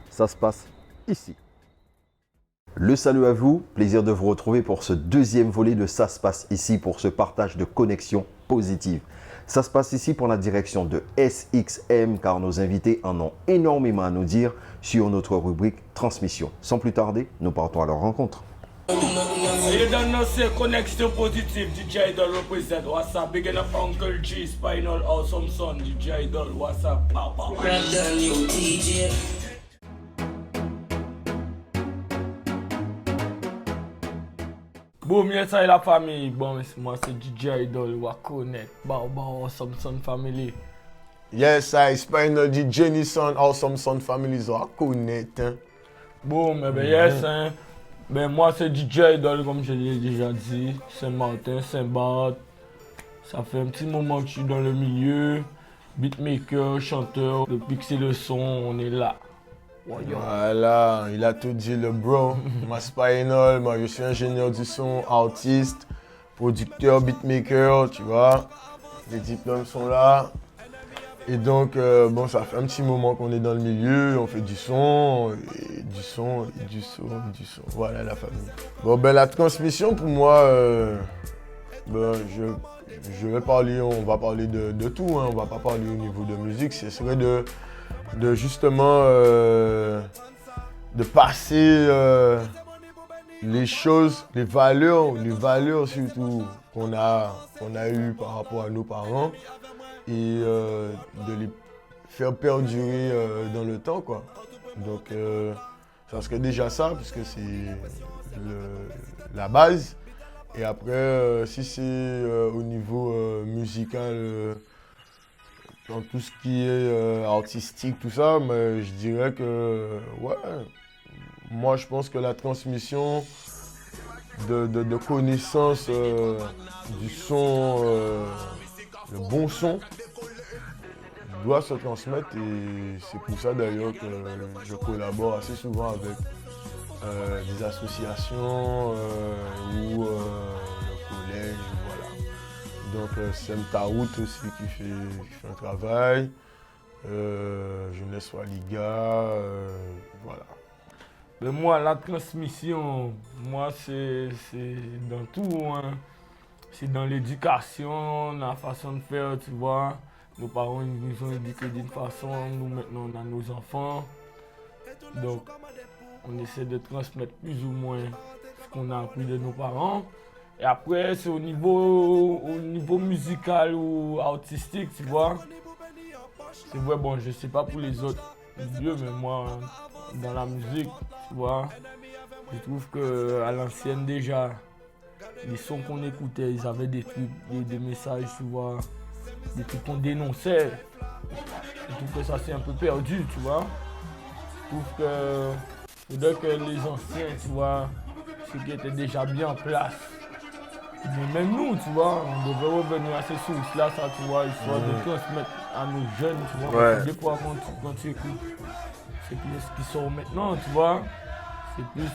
Ça se passe ici. Le salut à vous, plaisir de vous retrouver pour ce deuxième volet de Ça se passe ici pour ce partage de connexions positives. Ça se passe ici pour la direction de SXM car nos invités en ont énormément à nous dire sur notre rubrique Transmission. Sans plus tarder, nous partons à leur rencontre. You don't know, say connection positive, DJ Idol represent. What's up? Big up Uncle G, Spinal Awesome Son, DJ Idol, what's up? Pow, pow. Boom, yes, I la famille. Bon, moi c'est DJ Idol, Wakonet, Bao Bao, Awesome Son Family. Yes, I Spinal DJ Nissan, Awesome Son Family, Wakonet. Boom, ben yes, hein. Ben moi c'est DJ Idol, comme je l'ai déjà dit. Saint-Martin, Saint-Barth. Ça fait un petit moment que je suis dans le milieu. Beatmaker, chanteur, depuis que c'est le son, on est là. Voilà, il a tout dit le bro. Moi Spinal, moi je suis ingénieur du son, artiste, producteur, beatmaker, tu vois. Les diplômes sont là. Et donc, bon, ça fait un petit moment qu'on est dans le milieu, on fait du son, et du son, et du son, et du son. Voilà la famille. Bon, ben la transmission pour moi, ben, je vais parler, on va parler de tout, hein. On va pas parler au niveau de musique, ce serait de justement de passer les choses, les valeurs surtout qu'on a eues par rapport à nos parents et de les faire perdurer dans le temps, quoi. Donc ça serait déjà ça, puisque c'est la base. Et après, si c'est au niveau musical, dans tout ce qui est artistique, tout ça, mais je dirais que, ouais, moi je pense que la transmission de connaissances du son, le bon son, doit se transmettre et c'est pour ça d'ailleurs que je collabore assez souvent avec des associations ou le collège, voilà. Donc c'est Taout aussi qui fait un travail, Jeunesse Waliga, voilà. Mais moi, la transmission, moi c'est dans tout, hein. C'est dans l'éducation, la façon de faire, tu vois. Nos parents ils nous ont éduqués d'une façon, nous maintenant on a nos enfants. Donc on essaie de transmettre plus ou moins ce qu'on a appris de nos parents. Et après, c'est au niveau musical ou artistique, tu vois. C'est vrai, bon, je sais pas pour les autres milieux, mais moi, dans la musique, tu vois, je trouve qu'à l'ancienne déjà, les sons qu'on écoutait, ils avaient des trucs, des messages, tu vois, des trucs qu'on dénonçait. Je trouve que ça s'est un peu perdu, tu vois. Je trouve que faudrait que les anciens, tu vois, ceux qui étaient déjà bien en place, mais même nous, tu vois, on devrait revenir à ces sources-là, ça, tu vois, histoire de transmettre à nos jeunes, tu vois. Ouais. Parce que des fois, quand tu écoutes, c'est plus ce qui sort maintenant, tu vois. C'est plus.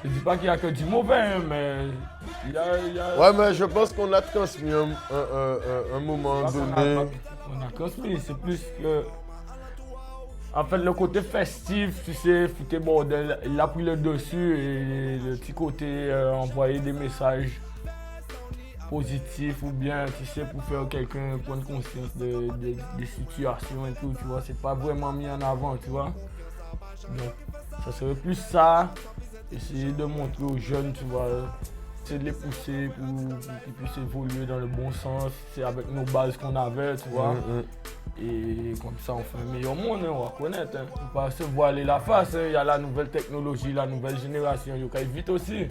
Je dis pas qu'il y a que du mauvais, hein, mais il y a. Ouais, mais je pense qu'on a transmis un moment donné. On a transmis, c'est plus que. En fait, le côté festif, tu sais, foutre bordel, il a pris le dessus et le petit côté envoyer des messages positifs ou bien, tu sais, pour faire quelqu'un prendre conscience des situations et tout, tu vois, c'est pas vraiment mis en avant, tu vois. Donc, ça serait plus ça, essayer de montrer aux jeunes, tu vois, essayer de les pousser pour qu'ils puissent évoluer dans le bon sens, c'est avec nos bases qu'on avait, tu vois. Et comme ça, on fait un meilleur monde, hein, on va connaître. Hein. On ne peut pas se voiler la face. Hein. Il y a la nouvelle technologie, la nouvelle génération. Il y a vite aussi.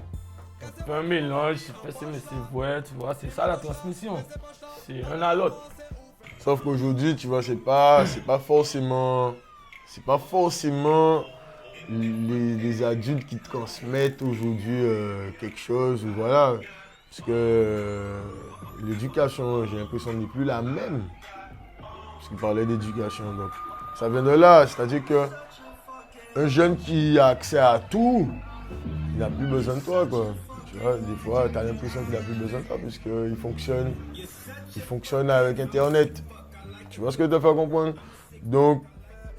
On fait un mélange, mais c'est vrai, tu vois. C'est ça la transmission. C'est un à l'autre. Sauf qu'aujourd'hui, tu vois, c'est pas forcément les adultes qui transmettent aujourd'hui quelque chose, ou voilà. Parce que l'éducation, j'ai l'impression, n'est plus la même. Parce qu'il parlait d'éducation, donc Ça vient de là. C'est-à-dire que un jeune qui a accès à tout, il n'a plus besoin de toi, quoi. Tu vois, des fois, tu as l'impression qu'il n'a plus besoin de toi puisqu'il fonctionne avec Internet. Tu vois ce que je te fais comprendre? Donc,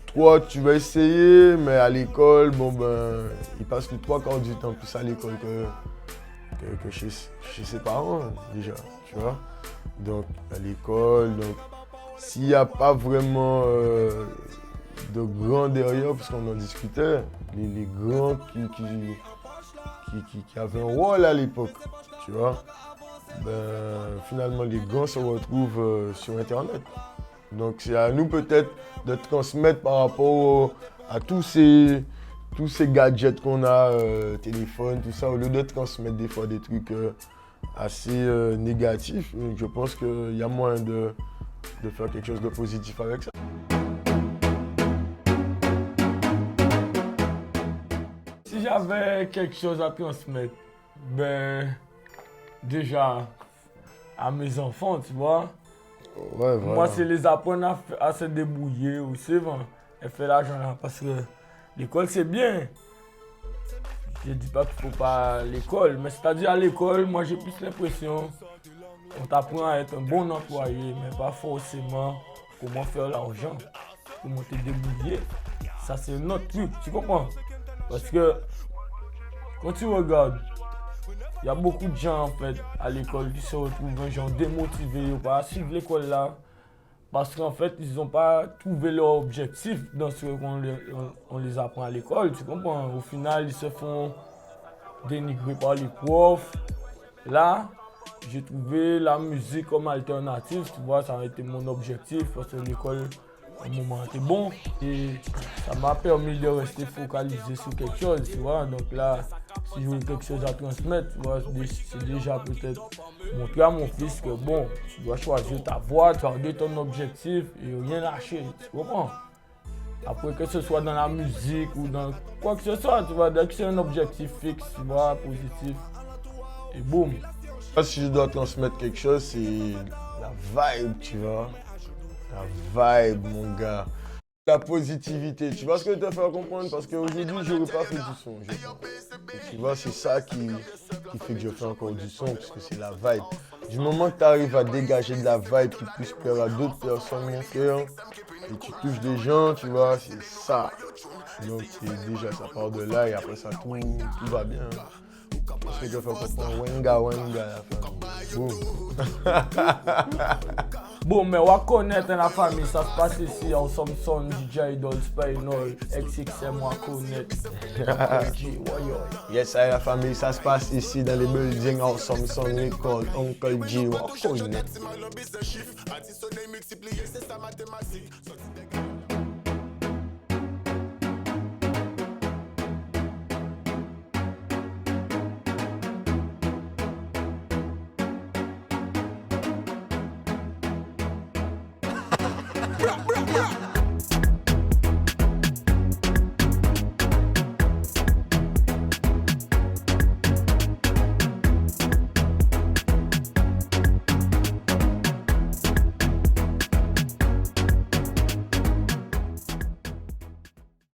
toi, tu vas essayer, mais à l'école, bon ben, il passe les 3/4 du temps plus à l'école que chez ses parents, déjà, tu vois. Donc, à l'école, donc, s'il n'y a pas vraiment de grands derrière, puisqu'on en discutait, les grands qui avaient un rôle à l'époque, tu vois, ben, finalement, les grands se retrouvent sur Internet. Donc, c'est à nous peut-être de transmettre par rapport à tous ces gadgets qu'on a, téléphone, tout ça, au lieu de transmettre des fois des trucs assez négatifs. Je pense qu'il y a moyen de faire quelque chose de positif avec ça. Si j'avais quelque chose à transmettre, ben, déjà, à mes enfants, tu vois. Ouais, voilà. Moi, c'est les apprendre à se débrouiller aussi, et faire l'argent là, parce que l'école, c'est bien. Je ne dis pas qu'il ne faut pas l'école, mais c'est-à-dire à l'école, moi, j'ai plus l'impression qu'on t'apprend à être un bon employé, mais pas forcément comment faire l'argent, comment te débrouiller. Ça, c'est un autre truc, tu comprends? Parce que quand tu regardes, il y a beaucoup de gens en fait à l'école qui se retrouvent un genre démotivés, ils ne pas suivre l'école là. Parce qu'en fait, ils n'ont pas trouvé leur objectif dans ce qu'on les apprend à l'école, tu comprends? Au final, ils se font dénigrer par les profs. Là, j'ai trouvé la musique comme alternative, tu vois, ça a été mon objectif parce que l'école, à un moment, était bon. Et ça m'a permis de rester focalisé sur quelque chose, tu vois. Donc là, si j'ai quelque chose à transmettre, tu vois, c'est déjà peut-être montrer à mon fils que bon, tu dois choisir ta voie, tu as ton objectif et rien lâcher, tu comprends? Après, que ce soit dans la musique ou dans quoi que ce soit, tu vois, dès que c'est un objectif fixe, tu vois, positif, et boum. Si je dois transmettre quelque chose, c'est la vibe, tu vois. La vibe, mon gars. La positivité, tu vois ce que je te fais comprendre? Parce qu'aujourd'hui, je n'aurais pas fait du son. Et tu vois, c'est ça qui fait que je fais encore du son, parce que c'est la vibe. Du moment que tu arrives à dégager de la vibe qui puisse plaire à d'autres personnes, mon cœur, et tu touches des gens, tu vois, c'est ça. Donc, déjà, ça part de là, et après ça, tout va bien. Parce que je fais comprendre, Wenga, la famille. Boum. Bon, mais on va connaître la famille, ça se passe ici, en Samson, DJ Idol, Spainol, XXM, on va connaître. Yes, la famille, ça se passe ici dans les buildings, en Samson, Record, Uncle G, on va connaître. Bra, bra, bra.